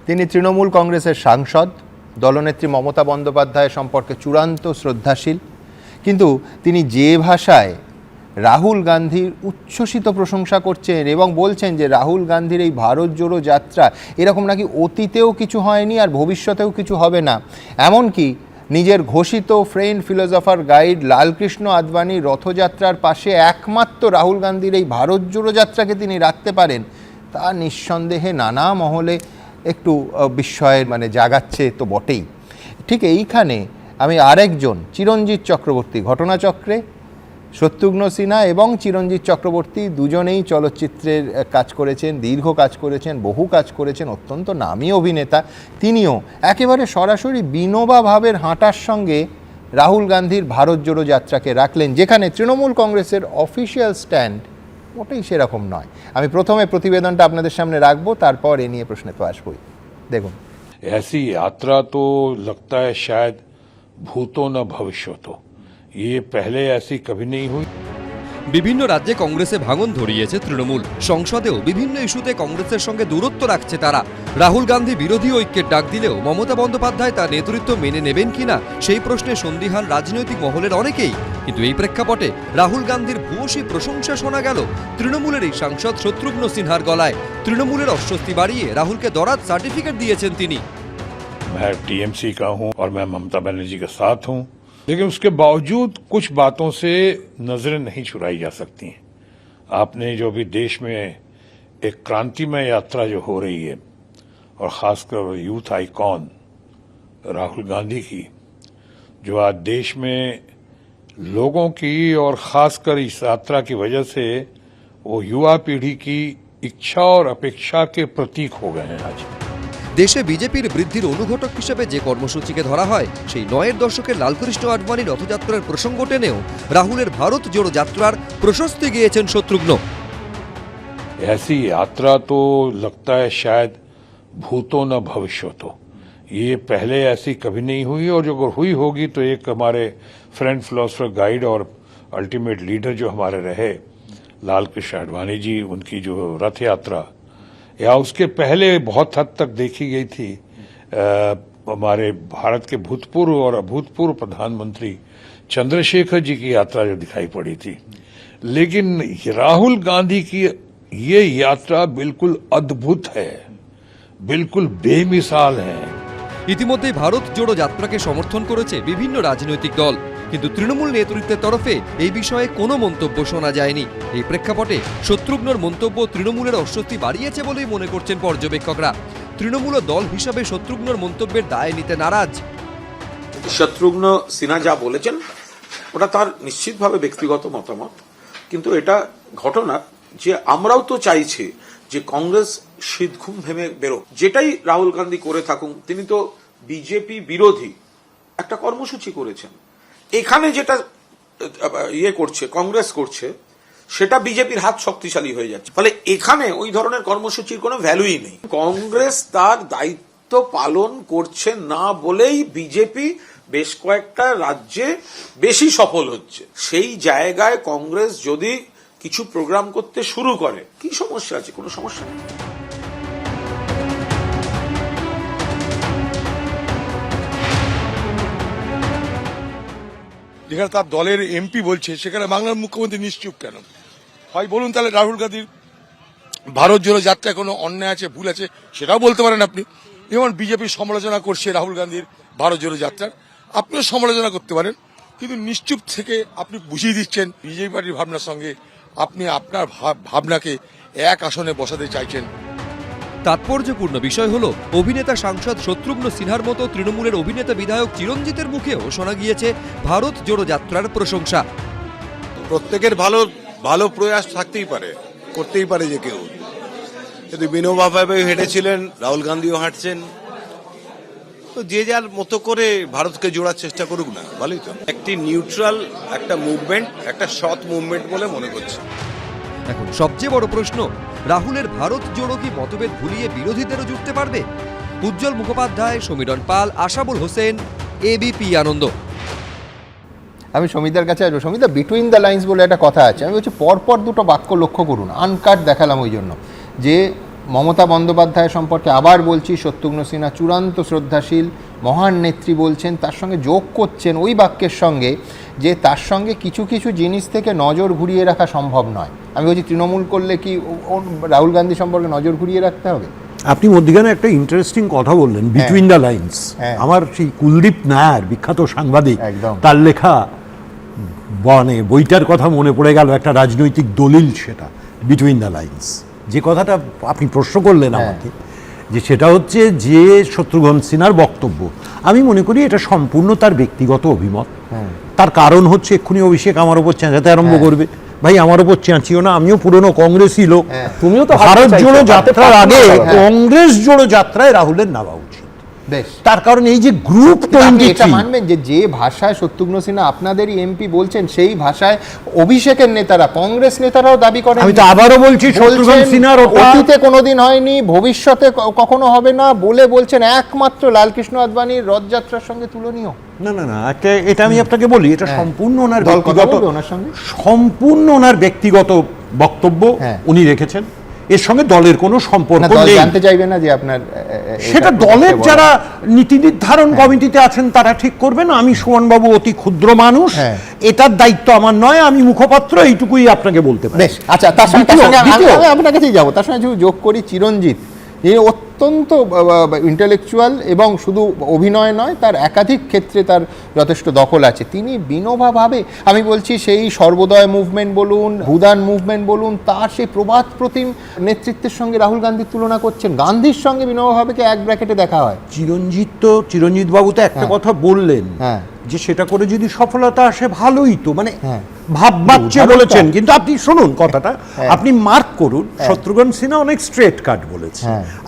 তিনি তৃণমূল কংগ্রেসের সাংসদ, দলনেত্রী মমতা বন্দ্যোপাধ্যায় সম্পর্কে চূড়ান্ত শ্রদ্ধাশীল, কিন্তু তিনি যে ভাষায় রাহুল গান্ধীর উচ্ছ্বসিত প্রশংসা করছেন এবং বলছেন যে রাহুল গান্ধীর এই ভারত জোড়ো যাত্রা এরকম নাকি অতীতেও কিছু হয়নি আর ভবিষ্যতেও কিছু হবে না, এমনকি নিজের ঘোষিত ফ্রেন্ড ফিলোসফার গাইড লালকৃষ্ণ আদবানির রথযাত্রার পাশে একমাত্র রাহুল গান্ধীর এই ভারত জোড়ো যাত্রাকে তিনি রাখতে পারেন, তা নিঃসন্দেহে নানা মহলে একটু বিস্ময়ের জাগাচ্ছে তো বটেই। ঠিক এইখানে আমি আরেকজন চিরঞ্জিত চক্রবর্তী, ঘটনাচক্রে শত্রুঘ্ন সিনহা এবং চিরঞ্জিত চক্রবর্তী দুজনেই চলচ্চিত্রের কাজ করেছেন, দীর্ঘ কাজ করেছেন, বহু কাজ করেছেন, অত্যন্ত নামী অভিনেতা। তিনিও একেবারে সরাসরি বিনোবা ভাবের হাঁটার সঙ্গে রাহুল গান্ধীর ভারত জোড়ো যাত্রাকে রাখলেন, যেখানে তৃণমূল কংগ্রেসের অফিসিয়াল স্ট্যান্ড মোটেই সেরকম নয়। আমি প্রথমে প্রতিবেদনটা আপনাদের সামনে রাখবো, তারপর এ নিয়ে প্রশ্নে তো আসবই। দেখুন, ऐसी यात्रा तो लगता है शायद भूतो न भविष्यतो, ये पहले ऐसी कभी नहीं हुई। বিভিন্ন রাজ্যে কংগ্রেসে ভাঙন ধরিয়েছে তৃণমূল, সংসদেও বিভিন্ন ইস্যুতে কংগ্রেসের সঙ্গে দূরত্ব রাখছে তারা। রাহুল গান্ধী বিরোধী ঐক্যের ডাক দিলেও মমতা বন্দ্যোপাধ্যায় তার নেতৃত্ব মেনে নেবেন কিনা সেই প্রশ্নে সন্দিহান রাজনৈতিক মহলের অনেকেই। কিন্তু এই প্রেক্ষাপটে রাহুল গান্ধীর ভূয়সী প্রশংসা শোনা গেল তৃণমূলের এই সাংসদ শত্রুঘ্ন সিনহার গলায়। তৃণমূলের অস্বস্তি বাড়িয়ে রাহুলকে দরাদ সার্টিফিকেট দিয়েছেন তিনি। मैं टीएमसी का हूं और मैं ममता बनर्जी के साथ हूं, लेकिन उसके बावजूद कुछ बातों से नजरें नहीं चुराई जा सकती हैं। आपने जो भी देश में एक क्रांतिमय यात्रा जो हो रही है, और खासकर यूथ आइकॉन राहुल गांधी की, जो आज देश में लोगों की और खासकर इस यात्रा की वजह से वो युवा पीढ़ी की इच्छा और अपेक्षा के प्रतीक हो गए हैं। आज দেশে বিজেপির বৃদ্ধির অনুঘটক হিসেবে যে কর্মসূচিকে ধরা হয়, সেই ৯এর দশকের লালকৃষ্ণ আডবাণীর রথযাত্রার প্রসঙ্গ টেনেও রাহুলের ভারত জোড়ো যাত্রার প্রশস্তি গিয়েছেন শত্রুঘ্ন। ऐसी यात्रा तो लगता है शायद भूतो न भविष्यतो, ये पहले ऐसी कभी नहीं हुई, और जो अगर हुई होगी तो एक हमारे फ्रेंड फिलोसफर गाइड और अल्टीमेट लीडर जो हमारे रहे लालकृष्ण आडवाणी जी, उनकी जो रथ यात्रा या उसके पहले बहुत हद तक देखी गई थी हमारे भारत के भूतपूर्व और अभूतपूर्व प्रधानमंत्री चंद्रशेखर जी की यात्रा जो दिखाई पड़ी थी। लेकिन राहुल गांधी की ये यात्रा बिल्कुल अद्भुत है, बिल्कुल बेमिसाल है। ইতিমধ্যেই ভারত জোড়ো যাত্রাকে সমর্থন করেছে বিভিন্ন রাজনৈতিক দল, কিন্তু তৃণমূল নেতৃত্বের তরফে এই বিষয়ে কোনো মন্তব্য শোনা যায়নি। এই প্রেক্ষাপটে শত্রুঘ্নর মন্তব্য তৃণমূলের অস্বস্তি বাড়িয়েছে বলেই মনে করছেন পর্যবেক্ষকরা। তৃণমূল দল হিসাবে শত্রুঘ্নর মন্তব্যের দায় নিতে নারাজ। শত্রুঘ্ন সিনহা যা বলেছেন ওটা তার নিশ্চিতভাবে ব্যক্তিগত মতামত, কিন্তু এটা ঘটনা যে আমরাও তো চাইছি যে কংগ্রেস শীতঘুম ভেঙে বেরো। যেটাই রাহুল গান্ধী করে থাকুন, তিনি তো বিজেপি বিরোধী একটা কর্মসূচি করেছেন। এখানে যেটা করছে কংগ্রেস করছে, সেটা বিজেপির হাত শক্তিশালী হয়ে যাচ্ছে, ফলে এখানে ওই ধরনের কর্মসূচির কোনো ভ্যালুই নেই। কংগ্রেস তার দায়িত্ব পালন করছে না বলেই বিজেপি বেশ কয়েকটা রাজ্যে বেশি সফল হচ্ছে। সেই জায়গায় কংগ্রেস যদি কিছু প্রোগ্রাম করতে শুরু করে, কি সমস্যা আছে? কোনো সমস্যা নেই। যেখানে তার দলের এমপি বলছে, সেখানে বাংলার মুখ্যমন্ত্রী নিশ্চুপ কেন? হয় বলুন তাহলে রাহুল গান্ধীর ভারত জোড়ো যাত্রায় কোনো অন্যায় আছে, ভুল আছে, সেটাও বলতে পারেন আপনি। যেমন বিজেপি সমালোচনা করছে রাহুল গান্ধীর ভারত জোড়ো যাত্রার, আপনিও সমালোচনা করতে পারেন, কিন্তু নিশ্চুপ থেকে আপনি বুঝিয়ে দিচ্ছেন বিজেপি পার্টির ভাবনার সঙ্গে আপনি আপনার ভাবনাকে এক আসনে বসাতে চাইছেন। তাৎপর্যপূর্ণ বিষয় হলো, অভিনেতা সাংসদ শত্রুঘ্ন সিনহার মতো তৃণমূলের অভিনেতা বিধায়ক চিরঞ্জিতের মুখেও শোনা গিয়েছে ভারত জোড়ো যাত্রার প্রশংসা। প্রত্যেকের ভালো ভালো প্রয়াস থাকতেই পারে, করতেই পারে যে কেউ, কিন্তু বিনোবা ভাবে হেঁটেছিলেন, রাহুল গান্ধীও হাঁটছেন, তো যে যার মতো করে ভারতকে জোড়ার চেষ্টা করুক না, ভালোই তো। একটি নিউট্রাল একটা মুভমেন্ট, একটা সৎ মুভমেন্ট বলে মনে করছি। এখন সবচেয়ে বড় প্রশ্ন, রাহুলের ভারত জোড়ো কি মতভেদ ভুলিয়ে বিরোধীদেরও জুড়তে পারবে? উজ্জ্বল মুখোপাধ্যায়, সমীরণ পাল, আশাবুল হোসেন, এবিপি আনন্দ। আমি সমিতার কাছে আসবো। সমিতা, বিটুইন দ্য লাইন্স বলে একটা কথা আছে, আমি বলছি পরপর দুটো বাক্য লক্ষ্য করুন, আনকাট দেখালাম ওই জন্য, যে মমতা বন্দ্যোপাধ্যায় সম্পর্কে আবার বলছি, শত্রুঘ্ন সিনহা চূড়ান্ত শ্রদ্ধাশীল মহান নেত্রী বলছেন, তার সঙ্গে যোগ করছেন ওই বাক্যের সঙ্গে যে তার সঙ্গে কিছু কিছু জিনিস থেকে নজর ঘুরিয়ে রাখা সম্ভব নয়। আমি বলছি তৃণমূল করলে কি রাহুল গান্ধী সম্পর্কে নজর ঘুরিয়ে রাখতে হবে? আপনি মধ্যখানে একটা ইন্টারেস্টিং কথা বললেন, বিটুইন দ্য লাইন্স। আমার সেই কুলদীপ নায়ার বিখ্যাত সাংবাদিক, একদম। তার লেখা মানে বইটার কথা মনে পড়ে গেল, একটা রাজনৈতিক দলিল, সেটা বিটুইন দ্য লাইন্স। যে কথাটা আপনি প্রশ্ন করলেন আমাকে, যে সেটা হচ্ছে যে শত্রুঘ্ন সিনহার বক্তব্য, আমি মনে করি এটা সম্পূর্ণ তার ব্যক্তিগত অভিমত। তার কারণ হচ্ছে এক্ষুনি অভিষেক আমার ওপর চেঁচাতে আরম্ভ করবে, ভাই আমার ওপর চেঁচিও না, আমিও পুরনো কংগ্রেসী লোক। তুমিও তো ভারত জোড়ো যাত্রার আগে কংগ্রেস জোড়ো যাত্রায় রাহুলের নামা উচিত। বেশ, তার কারণ এই যে গ্রুপ আপনি এটা মানবেন যে ভাষায় শত্রুঘ্ন সিনহা আপনাদেরই এমপি বলছেন, সেই ভাষায় অভিষেকের নেতারা, কংগ্রেস নেতারাও দাবি করেন। আমি তো আবারও বলছি, শত্রুঘ্ন সিনহার অতীতে কোনোদিন হয়নি, ভবিষ্যতে কখনো হবে না বলে বলছেন, একমাত্র লালকৃষ্ণ আদবানির রথযাত্রার সঙ্গে তুলনীয়। না না না, এটা আমি আপনাকে বলি, এটা সম্পূর্ণ ওনার দল কথা ব্যক্তিগত, বলবে ওনার সঙ্গে? সম্পূর্ণ ওনার ব্যক্তিগত বক্তব্য উনি রেখেছেন, এর সঙ্গে দলের কোনো সম্পর্ক নেই। জানতে চাইবে না যে আপনার সেটা দলের যারা নীতি নির্ধারণ কমিটিতে আছেন তারা ঠিক করবেন। আমি সুমনবাবু অতি ক্ষুদ্র মানুষ, এটার দায়িত্ব আমার নয়, আমি মুখপাত্র, এইটুকুই আপনাকে বলতে পারি। বেশ, আচ্ছা, তার সঙ্গে আমি আপনার কাছেই যাবো, তার সঙ্গে যোগ করি চিরঞ্জিত, যিনি অত্যন্ত ইন্টেলেকচুয়াল এবং শুধু অভিনয় নয়, তার একাধিক ক্ষেত্রে তার যথেষ্ট দখল আছে। তিনি বিনোবাভাবে, আমি বলছি সেই সর্বোদয় মুভমেন্ট বলুন, ভূদান মুভমেন্ট বলুন, তার সেই প্রবাদ প্রতিম নেতৃত্বের সঙ্গে রাহুল গান্ধীর তুলনা করছেন। গান্ধীর সঙ্গে বিনোবাভাবেকে এক ব্র্যাকেটে দেখা হয়। চিরঞ্জিত বাবু তো একটা কথা বললেন, যে সেটা করে যদি সফলতা আসে ভালোই তো, মানে ভাববাচ্চে বলেছেন, কিন্তু আপনি শুনুন কথাটা, আপনি মার্ক করুন, শত্রুঘ্ন সিনহা অনেক স্ট্রেট কাট বলেছে।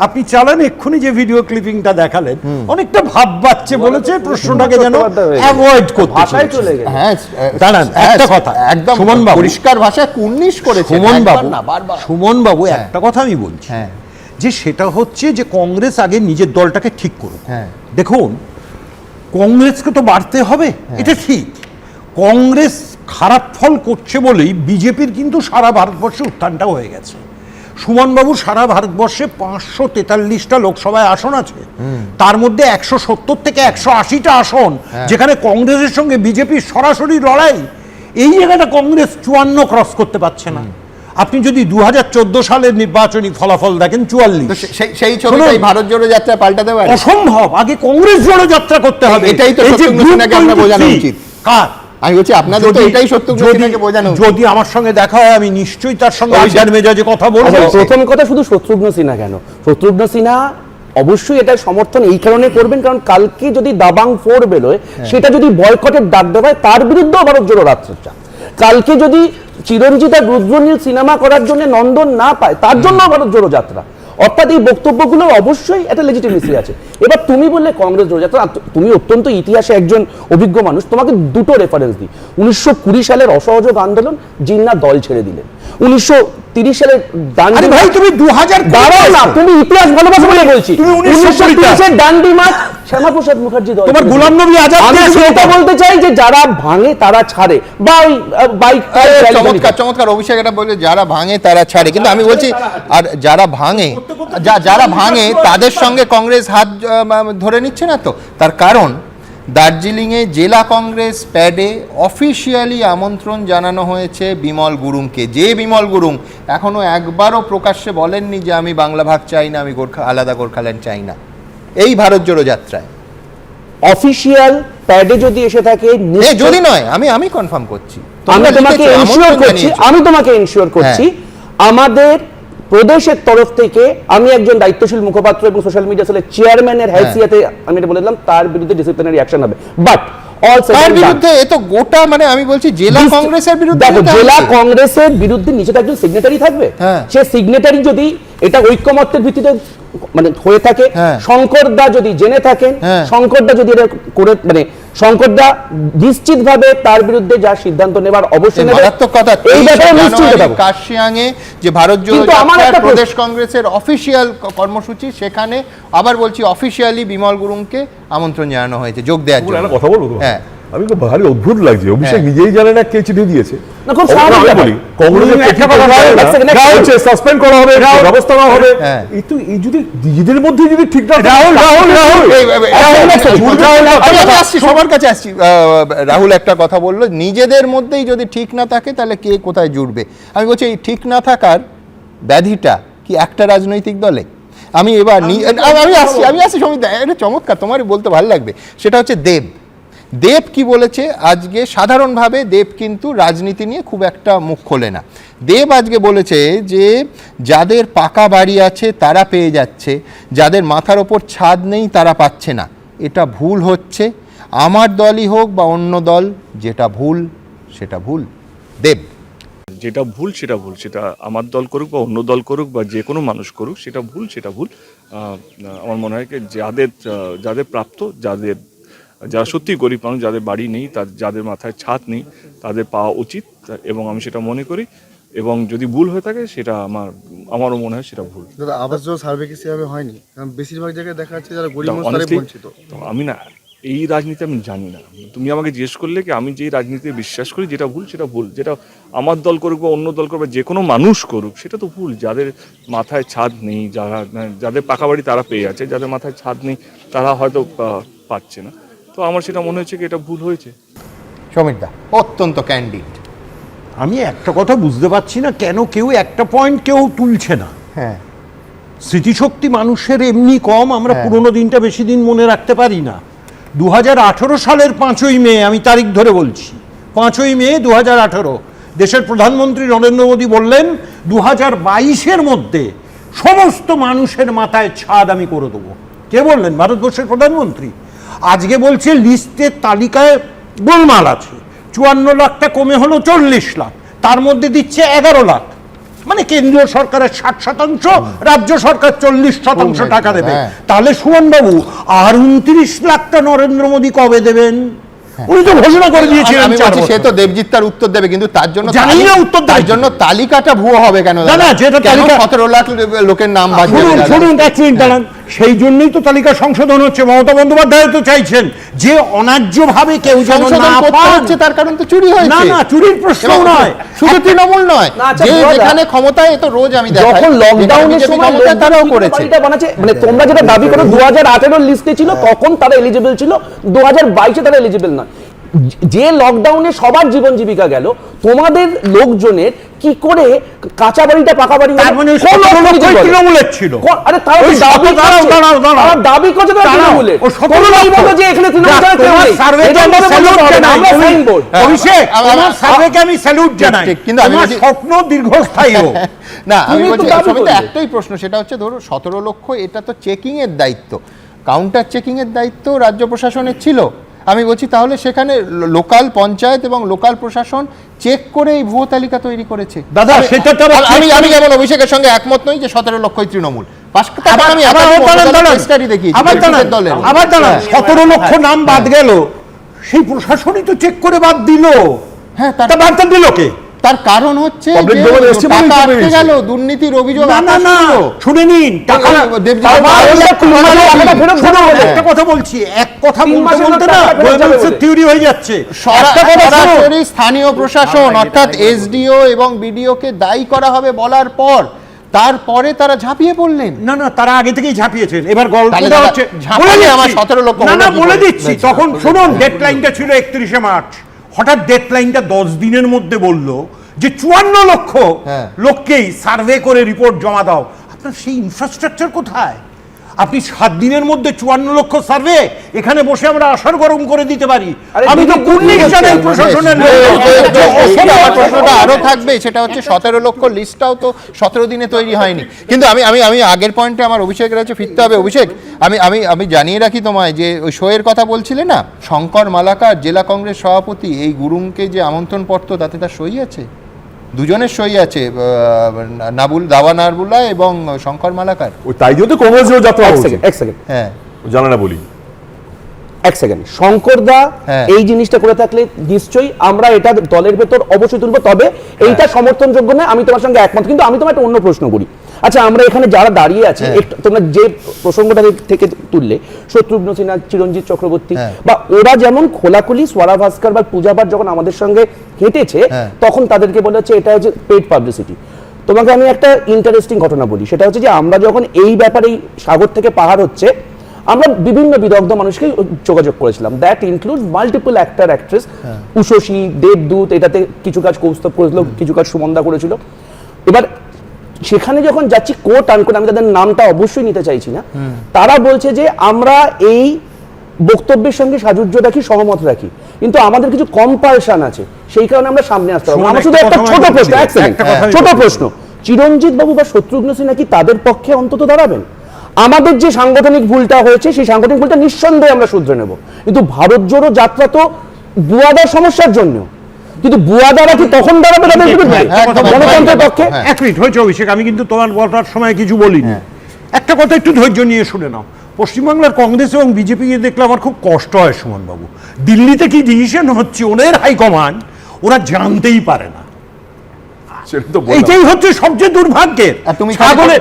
আপনি চালান এক্ষুনি যে ভিডিও ক্লিপিংটা দেখালেন, অনেকটা ভাববাচ্চে বলেছে, প্রশ্নটাকে যেন অ্যাভয়েড করতে চলে গেছে। দাঁড়ান, একটা কথা একদম সুমন বাবু পরিষ্কার ভাষায় কুর্নিশ করেছে সুমন বাবু, একটা কথা আমি বলছি, যে সেটা হচ্ছে যে কংগ্রেস আগে নিজের দলটাকে ঠিক করুক। দেখুন, কংগ্রেসকে তো বাড়তে হবে, এটা ঠিক। কংগ্রেস খারাপ ফল করছে বলেই বিজেপির কিন্তু সারা ভারতবর্ষে উত্থানটা হয়ে গেছে। সুমনবাবু, সারা ভারতবর্ষে 543টা লোকসভায় আসন আছে, তার মধ্যে 170 থেকে 180টা আসন যেখানে কংগ্রেসের সঙ্গে বিজেপির সরাসরি লড়াই, এই জায়গাটা কংগ্রেস 54 ক্রস করতে পারছে না। আপনি যদি 2014 সালের নির্বাচনী ফলাফল দেখেন 44, সেই ছবিটাই ভারত জোড়ো যাত্রা পাল্টাতে পারে? অসম্ভব, আগে কংগ্রেস জোড়ো যাত্রা করতে হবে। এটাই তো শত্রুঘ্ন সিনহাকে আমরা বোঝানো উচিত। কার? আমি বলছি আপনাদের তো এটাই শত্রুঘ্ন সিনহাকে বোঝানো উচিত। যদি আমার সঙ্গে দেখা হয়, আমি নিশ্চয়ই তার সঙ্গে আচার মেজাজে কথা বলবো। প্রথম কথা, শুধু শত্রুঘ্ন সিনহা কেন, শত্রুঘ্ন সিনহা অবশ্যই এটার সমর্থন এই কারণে করবেন, কারণ কালকে যদি দাবাং 4 বেরোয়, সেটা যদি বয়কটের ডাক দেওয়া হয়, তার বিরুদ্ধেও ভারত জোড়ো যাত্রা। কালকে যদি চিরঞ্জিত আর রুদ্রনীল সিনেমা করার জন্য নন্দন না পায়, তার জন্য ভারত জোড়ো যাত্রা। অর্থাৎ এই বক্তব্যগুলো অবশ্যই একটা লেজিটিমেসি আছে। এবার তুমি বললে কংগ্রেস জোড়ো যাত্রা, তুমি অত্যন্ত ইতিহাসে একজন অভিজ্ঞ মানুষ, তোমাকে দুটো রেফারেন্স দিই। 1920 সালের অসহযোগ আন্দোলন, জিন্না দল ছেড়ে দিলেন। 1930 সালের দান্ডি, ভাই তুমি 2000 দাঁড়াও না, তুমি ইতিহাস ভালোবাসো বলে বলছি। 1930 এর দান্ডি মার্চ, শ্যামাপ্রসাদ মুখার্জি দল, তোমার গোলাম নবী আজাদ। আমি সেটা বলতে চাই যে যারা ভাঙে তারা ছাড়ে, বা ওই বাইক। চমৎকার চমৎকার, অভিষেক এটা বলে, যারা ভাঙে তারা ছাড়ে। কিন্তু আমি বলছি, আর যারা ভাঙে তাদের সঙ্গে কংগ্রেস হাত ধরে নিচ্ছে না তো। তার কারণ দার্জিলিংয়ে জেলা কংগ্রেস প্যাডে অফিসিয়ালি আমন্ত্রণ জানানো হয়েছে বিমল গুরুংকে, যে বিমল গুরুং এখনো একবারও প্রকাশ্যে বলেননি যে আমি বাংলা ভাগ চাই না, আমি আলাদা গোর্খাল্যান্ড চাই না। এই ভারত জোড়ো যাত্রায় অফিসিয়াল প্যাডে যদি এসে থাকে, যদি নয়, আমি কনফার্ম করছি, আমি তোমাকে এনশিওর করছি, আমাদের প্রদেশের তরফ থেকে আমি একজন দায়িত্বশীল মুখপাত্র এবং সোশ্যাল মিডিয়া সেলের চেয়ারম্যানের হেলসিয়াতে আমি এটা বলে দিলাম, তার বিরুদ্ধে ডিসিপ্লিনারি অ্যাকশন হবে। বাট তার বিরুদ্ধে এ তো গোটা, মানে আমি বলছি জেলা কংগ্রেসের বিরুদ্ধে। দেখো, জেলা কংগ্রেসের বিরুদ্ধে নিচে একজন সিগনেটারি থাকবে, সে সিগনেটারি যদি এটা ঐক্যমত্যের ভিত্তিতে মানে হয়ে থাকে, শঙ্করদা যদি জেনে থাকেন, শঙ্করদা যদি এটা করে, মানে শঙ্করদা নিশ্চিতভাবে তার বিরুদ্ধে যা সিদ্ধান্ত নেবার অবশ্যই নেবে। এই ব্যাপারে নিশ্চিত থাকো। কাশিয়াঙে যে ভারত জোড়ো যাত্রা প্রদেশ কংগ্রেসের অফিসিয়াল কর্মসূচি, সেখানে আবার বলছি অফিসিয়ালি বিমল গুরুংকে আমন্ত্রণ জানানো হয়েছে যোগ দেওয়ার জন্য। কথা বলবো, হ্যাঁ আমি খুব ভারী অদ্ভুত লাগছে, অভিষেক নিজেই জানে না কে চিঠি দিয়েছে। না, খুব স্বাভাবিক ব্যাপার। বলি কংগ্রেসের একটা কথা বলছে, সাসপেন্ড করা হবে, ব্যবস্থা নেওয়া হবে, এই যদি নিজেদের মধ্যে যদি ঠিক না আমি আসছি, সবার কাছে আসছি। রাহুল একটা কথা বললো, নিজেদের মধ্যেই যদি ঠিক না থাকে তাহলে কে কোথায় জুড়বে। আমি বলছি এই ঠিক না থাকার ব্যাধিটা কি একটা রাজনৈতিক দলে? আমি এবার আমি আসছি সমিত, এটা চমৎকার, তোমারই বলতে ভালো লাগবে। সেটা হচ্ছে দেব কি বলেছে আজকে। সাধারণভাবে দেব কিন্তু রাজনীতি নিয়ে খুব একটা মুখ খোলে না। দেব আজকে বলেছে যে যাদের পাকা বাড়ি আছে তারা পেয়ে যাচ্ছে, যাদের মাথার ওপর ছাদ নেই তারা পাচ্ছে না। এটা ভুল হচ্ছে, আমার দলই হোক বা অন্য দল, যেটা ভুল সেটা ভুল। দেব যেটা ভুল সেটা ভুল, সেটা আমার দল করুক বা অন্য দল করুক বা যে কোনো মানুষ করুক, সেটা ভুল সেটা ভুল। আমার মনে হয় যাদের প্রাপ্ত, যারা সত্যি গরিব মানুষ, যাদের বাড়ি নেই, যাদের মাথায় ছাদ নেই, তাদের পাওয়া উচিত, এবং আমি সেটা মনে করি। এবং যদি ভুল হয়ে থাকে সেটা আমারও মনে হয় সেটা ভুল। দাদা, আবাস যোজনা সার্ভে কি সেভাবে হয়নি? কারণ বেশিরভাগ জায়গায় দেখা যাচ্ছে যারা গরিব মানুষ তারাই বঞ্চিত। আমি না, এই রাজনীতি আমি জানি না। তুমি আমাকে জিজ্ঞেস করলে কি আমি যে রাজনীতিতে বিশ্বাস করি, যেটা ভুল সেটা ভুল, যেটা আমার দল করুক বা অন্য দল করুক বা যে কোনো মানুষ করুক, সেটা তো ভুল। যাদের মাথায় ছাদ নেই, যাদের পাকা বাড়ি তারা পেয়ে যাচ্ছে, যাদের মাথায় ছাদ নেই তারা হয়তো পাচ্ছে না। তো আমার সেটা মনে হচ্ছে কি এটা ভুল হয়েছে। সমীরদা অত্যন্ত ক্যান্ডিড। আমি একটা কথা বুঝতে পারছি না, কেন কেউ একটা পয়েন্ট কেউ তুলছে না। হ্যাঁ, স্মৃতিশক্তি মানুষের এমনি কম, আমরা পুরোনো দিনটা বেশি দিন মনে রাখতে পারি না। 2018 সালের 5ই মে, আমি তারিখ ধরে বলছি, 5ই মে 2018 দেশের প্রধানমন্ত্রী নরেন্দ্র মোদী বললেন 2022-এর মধ্যে সমস্ত মানুষের মাথায় ছাদ আমি করে দেবো। কে বললেন? ভারতবর্ষের প্রধানমন্ত্রী। আজকে বলছে লিস্টের তালিকায় গোলমাল আছে, 54 লাখটা কমে হলো 40 লাখ, তার মধ্যে দিচ্ছে 11 লাখ। মানে কেন্দ্রীয় সরকারের 60%, রাজ্য সরকার 40% টাকা দেবে। তাহলে সুমনবাবু আর 29 লাখটা নরেন্দ্র মোদী কবে দেবেন? উনি তো ঘোষণা করে দিয়েছিলেন। আমি বলছি সে তো দেবজিৎ তার উত্তর দেবে, কিন্তু তার জন্য জানি না উত্তর তার জন্য তালিকাটা ভুয়ো হবে কেন? না, যেটা তালিকা 17 লাখ লোকের নাম বাদ যাবে। শুনুন এক মিনিট দাঁড়ান, সেই জন্যই তো তালিকা সংশোধন হচ্ছে। মমতা বন্দ্যোপাধ্যায় তো চাইছেন যে অন্যায্যভাবে কেউ যেন না পাচ্ছে, তার কারণ তো চুরি হয়েছে। না, চুরির প্রশ্ন নয়, শুধু তৃণমূল নয়, যে যেখানে ক্ষমতায়, তো রোজ আমি দেখাই যখন লকডাউনের সময় তারাও করেছে। মানে তোমরা যেটা দাবি করো 2018 লিস্টে ছিল, তখন তারা এলিজিবল ছিল, 2022-এ তারা এলিজিবল না। যে লকডাউনে সবার জীবন জীবিকা গেল, তোমাদের লোকজনের কি করে কাঁচা বাড়িটা পাকা বাড়ি হলো? তৃণমূলের ছিল। আরে তারা দাবি করছে তৃণমূলের, যে এখানে অভিষেক আমার সার্ভেকে আমি স্যালুট জানাই, কিন্তু আমার স্বপ্ন দীর্ঘস্থায়ী হোক। না, আমি বলছি একটাই প্রশ্ন, সেটা হচ্ছে ধরো 17 লক্ষ, এটা তো চেকিং এর দায়িত্ব, কাউন্টার চেকিং এর দায়িত্ব রাজ্য প্রশাসনের ছিল। আমি বলছি তাহলে সেখানে লোকাল পঞ্চায়েত এবং লোকাল প্রশাসন চেক করে এই ভুয়ো তালিকা তৈরি করেছে। দাদা সেটা তো আমি যেমন অভিষেকের সঙ্গে একমত নই যে 17 লক্ষই তৃণমূল। 17 লক্ষ নাম বাদ গেল, সেই প্রশাসনই তো চেক করে বাদ দিল। হ্যাঁ, তার বার্তা দিল কে? তার কারণ হচ্ছে দুর্নীতির অভিযোগ। শুনে নিন, একটা কথা বলছি, এক কথা বলতে না থিওরি হয়ে যাচ্ছে। সরাসরি স্থানীয় প্রশাসন অর্থাৎ এসডিও এবং বিডিও কে দায়ী করা হবে বলার পর তারপরে তারা ঝাঁপিয়ে পড়লেন। না, তারা আগে থেকেই ঝাঁপিয়েছেন। এবার গল্পটা হচ্ছে আমার 17 লক্ষ বলে দিচ্ছি। তখন শুনুন, ডেডলাইনটা ছিল 31শে মার্চ, হঠাৎ ডেডলাইনটা 10 দিনের মধ্যে বললো যে 54 লক্ষ লোককেই সার্ভে করে রিপোর্ট জমা দাও। আপনার সেই ইনফ্রাস্ট্রাকচার কোথায়? আপনি 7 দিনের মধ্যে 54 লক্ষ সার্ভে, এখানে বসে আমরা আসার গরম করে দিতে পারি। আমি তো 19 জনের প্রশাসনের প্রশ্নটা আরো থাকবে, সেটা হচ্ছে 17 লক্ষ লিস্টটাও তো 17 দিনে তৈরি হয়নি। কিন্তু আমি আগের পয়েন্টে আমার অভিষেকের কাছে ফিরতে হবে। অভিষেক, আমি জানিয়ে রাখি তোমায় যে ওই শোয়ের কথা বলছিলে না, শঙ্কর মালাকার জেলা কংগ্রেস সভাপতি, এই গুরুংকে যে আমন্ত্রণ পত্র তাতে তার সই আছে, দুজনের সই আছে, দাওয়া নারবুল্লাহ এবং শঙ্কর মালাকার। ওই তাই জন্য কংগ্রেস যাত্রা হচ্ছে। এক সেকেন্ড, হ্যাঁ জানা না বলি, এক সেকেন্ড। শঙ্করদা এই জিনিসটা করে থাকলে নিশ্চয়ই আমরা এটা দলের ভেতর অবশ্যই তুলবো, তবে এইটা সমর্থনযোগ্য নয়, আমি তোমার সঙ্গে একমত। কিন্তু আমি তোমার একটা অন্য প্রশ্ন করি, আচ্ছা আমরা এখানে যারা দাঁড়িয়ে আছি তোমরা যে প্রসঙ্গটা থেকে তুললে শত্রুঘ্ন সিনহা, চিরঞ্জিত চক্রবর্তী, বা ওরা যেমন খোলাখুলি সোয়ারা ভাস্কর বা পূজা ভাট যখন আমাদের সঙ্গে হেঁটেছে তখন তাদেরকে বলা হচ্ছে এটা হচ্ছে পেইড পাবলিসিটি। তোমাকে আমি একটা ইন্টারেস্টিং ঘটনা বলি, সেটা হচ্ছে যে আমরা যখন এই ব্যাপারে সাগর থেকে পাহাড় হচ্ছে আমরা বিভিন্ন বিদগ্ধ মানুষকে যোগাযোগ করেছিলাম, that include multiple actor actress, Ushasi, Debdut, এটাতে কিছু কাজ কৌস্তব করেছিল, কিছু কাজ সুমন্দা করেছিল। এবার সেখানে যখন যাচ্ছি কোট আনকোট, আমি তাদের নামটা অবশ্যই নিতে চাইছি না, তারা বলছে যে আমরা এই বক্তব্যের সঙ্গে সাজুজ্য রাখি, সহমত রাখি, কিন্তু আমাদের কিছু কম্পালশন আছে, সেই কারণে আমরা সামনে আসতে পারবো। আমার শুধু একটা ছোট প্রশ্ন, ছোট প্রশ্ন, চিরঞ্জিত বাবু বা শত্রুঘ্ন সিনহা কি তাদের পক্ষে অন্তত দাঁড়াবেন? আমাদের যে সাংগঠনিক ভুলটা হয়েছে সেই সাংগঠনিক ভুলটা নিঃসন্দেহে আমরা শুধরে নেব, কিন্তু ভারত জোড়ো যাত্রা তো বুয়াদার সমস্যার জন্য, কিন্তু বুয়াদারা কি তখন দাঁড়াবে তাদের বিরুদ্ধে গণতন্ত্রের পক্ষে? এক মিনিট হয়েছে অভিষেক, আমি কিন্তু তোমার বলার সময় কিছু বলিনি। একটা কথা একটু ধৈর্য নিয়ে শুনে নাও। পশ্চিমবাংলার কংগ্রেস এবং বিজেপি দেখলে আমার খুব কষ্ট হয় সুমনবাবু। দিল্লিতে কি ডিসিশন হচ্ছে ওদের হাইকমান্ড ওরা জানতেই পারে না, এইটাই হচ্ছে সবচেয়ে দুর্ভাগ্যের।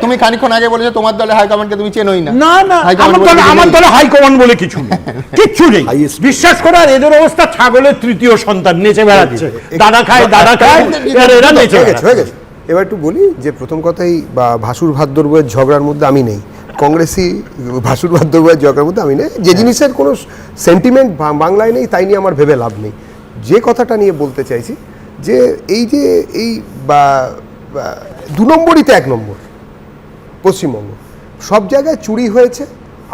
তুমি খানিকক্ষণ আগে বলেছো তোমার দলে হাইকমান্ডকে তুমি চেনোই না। না না, আমার দলে হাইকমান্ড বলে কিছু নেই, কিচ্ছু নেই, বিশ্বাস করো। আর এদের অবস্থা ছাগলের তৃতীয় সন্তান, নেচে বেড়াচ্ছে, দাদা খায় এরা নেচে বেড়াচ্ছে। এবার একটু বলি যে প্রথম কথাই বা ভাসুর ভাদ্রবয়ের ঝগড়ার মধ্যে আমি নেই, কংগ্রেসি ভাসুর ভাদ্রবয়ের ঝগড়ার মধ্যে আমি নেই। যে জিনিসের কোনো সেন্টিমেন্ট বাংলায় নেই তাই নিয়ে আমার ভেবে লাভ নেই। যে কথাটা নিয়ে বলতে চাইছি যে এই বা 2 নম্বরই তো 1 নম্বর পশ্চিমবঙ্গ, সব জায়গায় চুরি হয়েছে,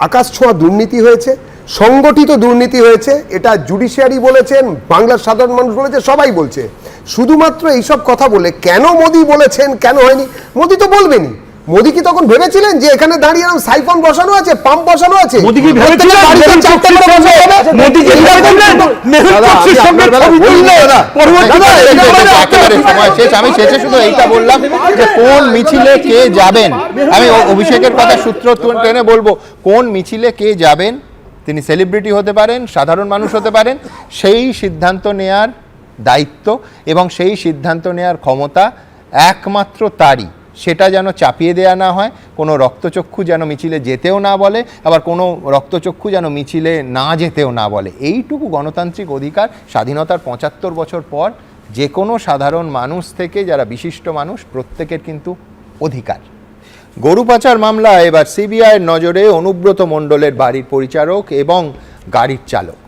আকাশ ছোঁয়া দুর্নীতি হয়েছে, সংগঠিত দুর্নীতি হয়েছে, এটা জুডিশিয়ারি বলেছেন, বাংলার সাধারণ মানুষ বলেছে, সবাই বলছে। শুধুমাত্র এইসব কথা বলে কেন মোদি বলেছেন, কেন হয়নি, মোদি তো বলবেনই। মোদি কি তখন ভেবেছিলেন যে এখানে দাঁড়িয়ে এরকম সাইফন বসানো আছে, পাম্প বসানো আছে? মোদি কি ভেবেছিলেন আমি শেষে শুধু এইটা বললাম যে কোন মিছিলে কে যাবেন, আমি অভিষেকের কথা সূত্র টেনে বলবো, কোন মিছিলে কে যাবেন, তিনি সেলিব্রিটি হতে পারেন, সাধারণ মানুষ হতে পারেন, সেই সিদ্ধান্ত নেয়ার দায়িত্ব এবং সেই সিদ্ধান্ত নেয়ার ক্ষমতা একমাত্র তারই। সেটা যেন চাপিয়ে দেয়া না হয়, কোনো রক্তচক্ষু যেন মিছিলে যেতেও না বলে, আবার কোনো রক্তচক্ষু যেন মিছিলে না যেতেও না বলে। এইটুকু গণতান্ত্রিক অধিকার স্বাধীনতার 75 বছর পর যে কোনো সাধারণ মানুষ থেকে যারা বিশিষ্ট মানুষ প্রত্যেকের কিন্তু অধিকার। গরু পাচার মামলা এবার সিবিআইয়ের নজরে অনুব্রত মণ্ডলের বাড়ির পরিচারক এবং গাড়ির চালক।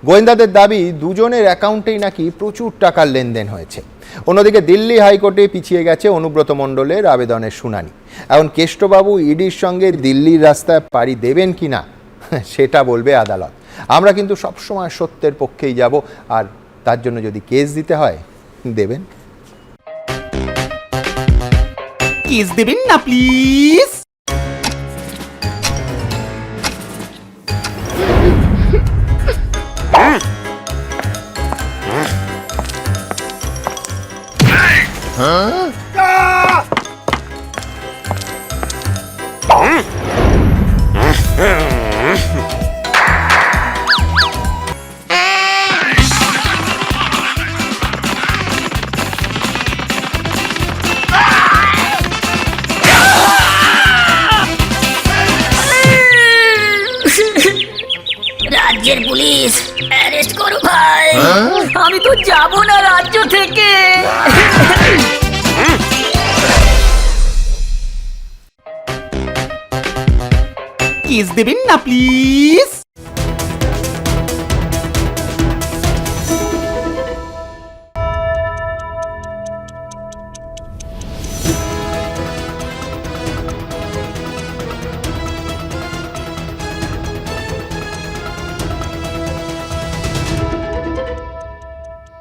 গোয়েন্দাদের দাবি দুজনের অ্যাকাউন্টেই নাকি প্রচুর টাকার লেনদেন হয়েছে। অন্যদিকে দিল্লি হাইকোর্টে পিছিয়ে গেছে অনুব্রত মণ্ডলের আবেদনের শুনানি। এখন কেষ্টবাবু ইডির সঙ্গে দিল্লির রাস্তায় পাড়ি দেবেন কি না সেটা বলবে আদালত। আমরা কিন্তু সবসময় সত্যের পক্ষেই যাব, আর তার জন্য যদি কেস দিতে হয় দেবেন। কেস দেবেন না প্লিজ। রাজ্যের পুলিশ অ্যারেস্ট করো ভাই, আমি তো যাব না রাজ্য থেকে। কেস দেবেন না প্লিজ।